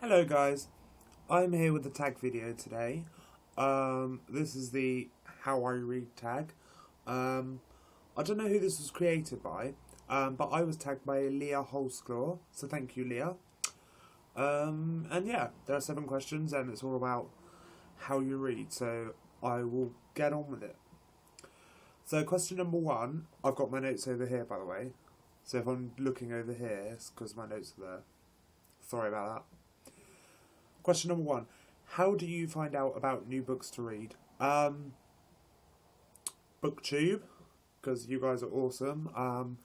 Hello guys, I'm here with the tag video today. This is the How I Read tag. I don't know who this was created by, but I was tagged by Leah Holsclaw, so thank you Leah. And yeah, there are 7 questions and it's all about how you read, so I will get on with it. So question number 1, I've got my notes over here by the way, so if I'm looking over here, it's because my notes are there. Sorry about that. Question number 1. How do you find out about new books to read? BookTube, because you guys are awesome.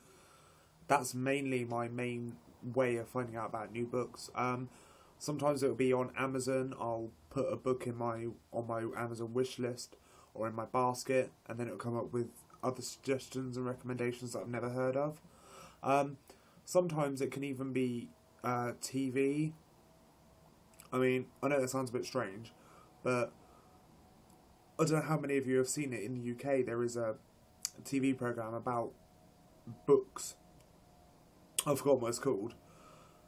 That's mainly my main way of finding out about new books. Sometimes it'll be on Amazon. I'll put a book in on my Amazon wish list or in my basket, and then it'll come up with other suggestions and recommendations that I've never heard of. Sometimes it can even be TV. I mean, I know that sounds a bit strange, but I don't know how many of you have seen it in the UK. There is a TV programme about books. I've forgotten what it's called.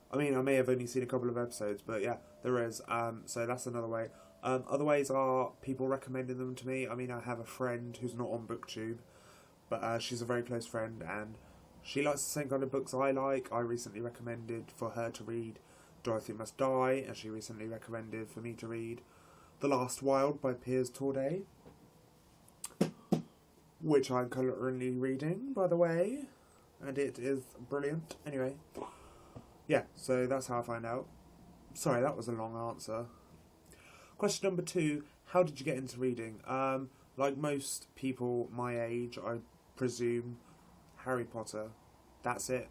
I mean, I may have only seen a couple of episodes, but yeah, there is. So that's another way. Other ways are people recommending them to me. I mean, I have a friend who's not on BookTube, but she's a very close friend, and she likes the same kind of books I like. I recently recommended for her to read Dorothy Must Die, and she recently recommended for me to read The Last Wild by Piers Torday, which I'm currently reading, by the way, and it is brilliant. Anyway, yeah, so that's how I find out. Sorry, that was a long answer. Question number 2, how did you get into reading? Like most people my age, I presume Harry Potter. That's it.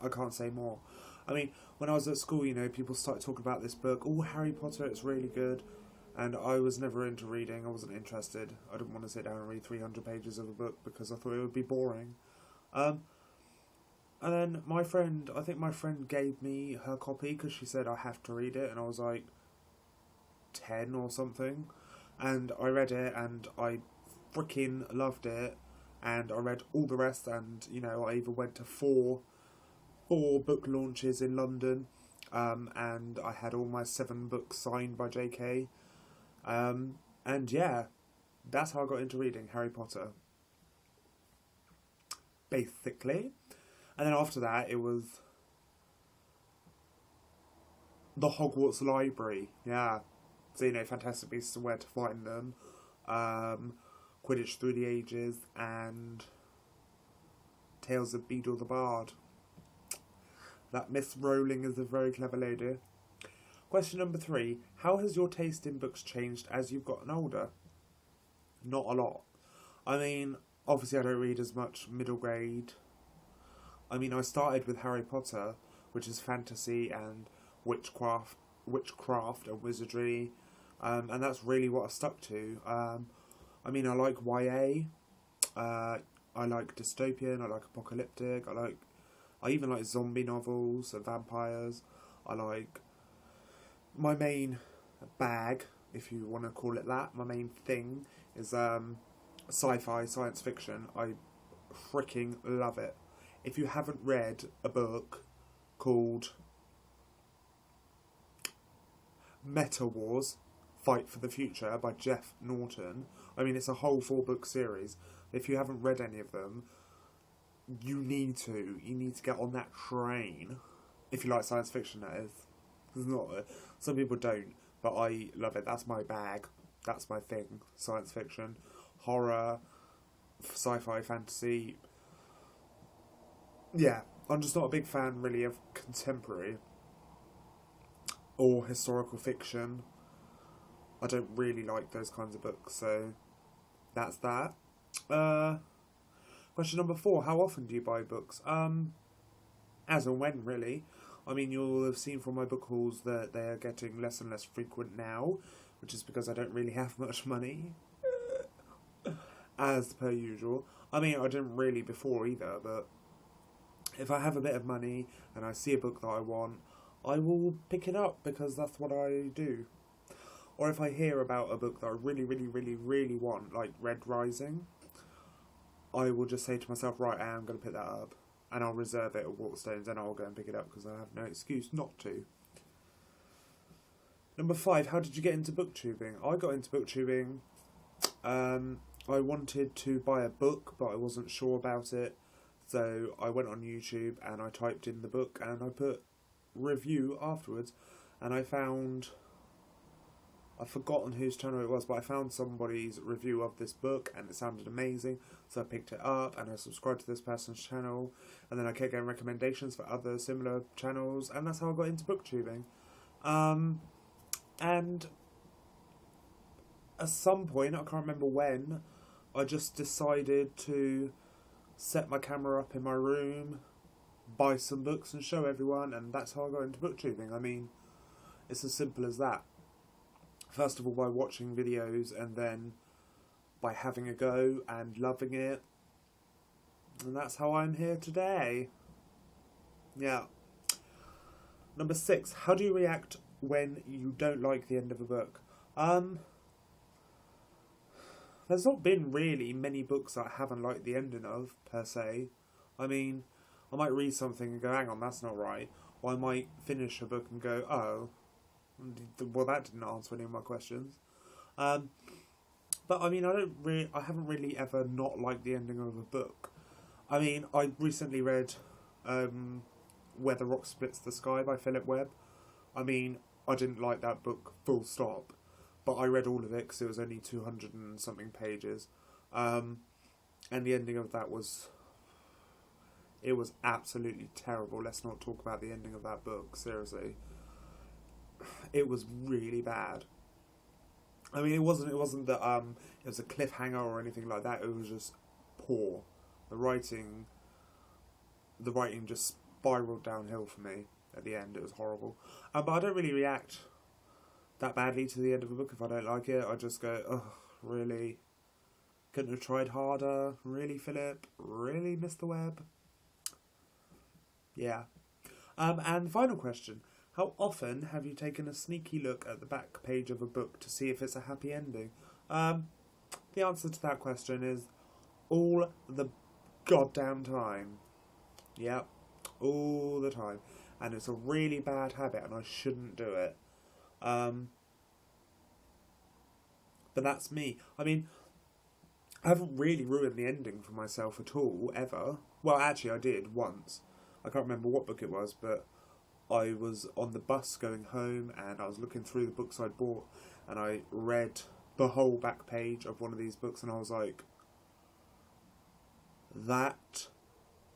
I can't say more. I mean, when I was at school, you know, people started talking about this book. Oh, Harry Potter, it's really good. And I was never into reading. I wasn't interested. I didn't want to sit down and read 300 pages of a book because I thought it would be boring. And then my friend gave me her copy because she said I have to read it. And I was like 10 or something. And I read it and I freaking loved it. And I read all the rest, and, you know, I even went to four book launches in London, and I had all my 7 books signed by JK, and yeah, that's how I got into reading Harry Potter, basically. And then after that, it was the Hogwarts Library, yeah, so, you know, Fantastic Beasts and Where to Find Them, Quidditch Through the Ages, and Tales of Beedle the Bard. That Miss Rowling is a very clever lady. Question number 3. How has your taste in books changed as you've gotten older? Not a lot. I mean, obviously I don't read as much middle grade. I mean, I started with Harry Potter, which is fantasy and witchcraft and wizardry, and that's really what I stuck to. I mean, I like YA, I like dystopian, I like apocalyptic, I even like zombie novels and vampires. I like, my main bag, if you want to call it that, my main thing is sci-fi, science fiction. I freaking love it. If you haven't read a book called Meta Wars, Fight for the Future by Jeff Norton, I mean, it's a whole 4-book series. If you haven't read any of them, you need to get on that train. If you like science fiction, that is. It's not, some people don't, but I love it. That's my bag. That's my thing. Science fiction, horror, sci-fi, fantasy. Yeah, I'm just not a big fan, really, of contemporary or historical fiction. I don't really like those kinds of books, so that's that. Question number 4, how often do you buy books? As and when, really. I mean, you'll have seen from my book hauls that they are getting less and less frequent now, which is because I don't really have much money, as per usual. I mean, I didn't really before either, but if I have a bit of money and I see a book that I want, I will pick it up because that's what I do. Or if I hear about a book that I really, really, really, really want, like Red Rising, I will just say to myself, right, I am going to pick that up. And I'll reserve it at Waterstones and I'll go and pick it up because I have no excuse not to. Number 5, how did you get into booktubing? I got into booktubing. I wanted to buy a book, but I wasn't sure about it. So I went on YouTube and I typed in the book and I put review afterwards. And I found... I've forgotten whose channel it was, but I found somebody's review of this book and it sounded amazing. So I picked it up and I subscribed to this person's channel. And then I kept getting recommendations for other similar channels. And that's how I got into booktubing. And at some point, I can't remember when, I just decided to set my camera up in my room, buy some books and show everyone, and that's how I got into booktubing. I mean, it's as simple as that. First of all, by watching videos, and then by having a go and loving it. And that's how I'm here today. Yeah. Number 6, how do you react when you don't like the end of a book? There's not been really many books that I haven't liked the ending of, per se. I mean, I might read something and go, hang on, that's not right. Or I might finish a book and go, oh, well, that didn't answer any of my questions. But I mean, I haven't really ever not liked the ending of a book. I mean, I recently read Where the Rock Splits the Sky by Philip Webb. I mean, I didn't like that book, full stop. But I read all of it because it was only 200 and something pages. And the ending of that was... It was absolutely terrible. Let's not talk about the ending of that book, seriously. It was really bad. I mean, it wasn't that it was a cliffhanger or anything like that. It was just poor. The writing just spiraled downhill for me at the end. It was horrible. But I don't really react that badly to the end of a book if I don't like it. I just go, ugh, really? Couldn't have tried harder? Really, Philip? Really, Mr. Webb? Yeah. And final question. How often have you taken a sneaky look at the back page of a book to see if it's a happy ending? The answer to that question is all the goddamn time. Yep, all the time. And it's a really bad habit and I shouldn't do it. But that's me. I mean, I haven't really ruined the ending for myself at all, ever. Well, actually I did, once. I can't remember what book it was, but I was on the bus going home and I was looking through the books I'd bought and I read the whole back page of one of these books and I was like, that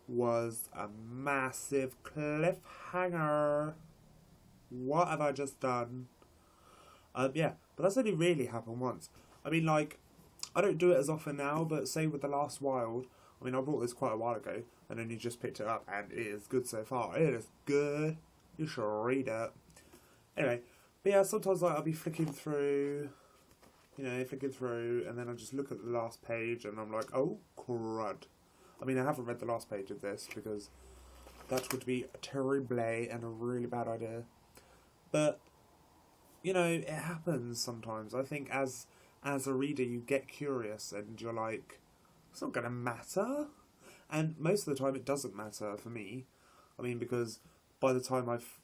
was a massive cliffhanger. What have I just done? Yeah, but that's only really happened once. I mean, like, I don't do it as often now, but say with The Last Wild, I mean, I bought this quite a while ago, and then you just picked it up, and it is good so far. It is good. You should read it. Anyway, but yeah, sometimes like, I'll be flicking through, and then I just look at the last page, and I'm like, oh, crud. I mean, I haven't read the last page of this, because that would be terrible and a really bad idea. But it happens sometimes. I think as a reader, you get curious and you're like, it's not going to matter. And most of the time it doesn't matter for me. I mean, because by the time I've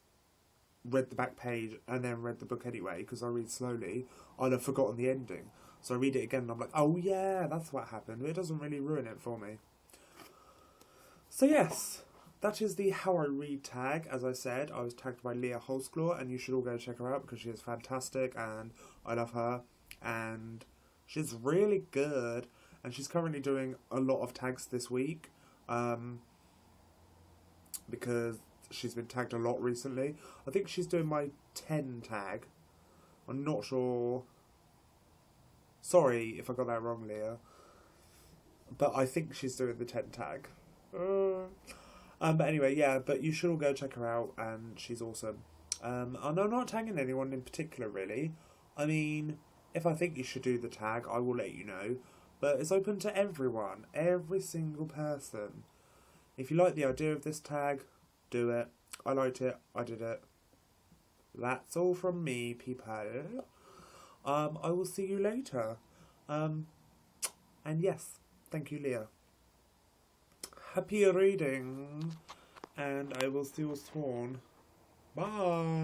read the back page and then read the book anyway, because I read slowly, I'll have forgotten the ending. So I read it again and I'm like, oh yeah, that's what happened. It doesn't really ruin it for me. So yes, that is the How I Read tag. As I said, I was tagged by Leah Holsclaw, and you should all go check her out because she is fantastic and I love her and she's really good, and she's currently doing a lot of tags this week because she's been tagged a lot recently. I think she's doing my 10 tag. I'm not sure. Sorry if I got that wrong, Leah. But I think she's doing the 10 tag. But anyway, yeah, but you should all go check her out, and she's awesome. And I'm not tagging anyone in particular, really. I mean, if I think you should do the tag, I will let you know. But it's open to everyone, every single person. If you like the idea of this tag, do it. I liked it, I did it. That's all from me, people. I will see you later. And yes, thank you, Leah. Happy reading, and I will see you soon. Bye.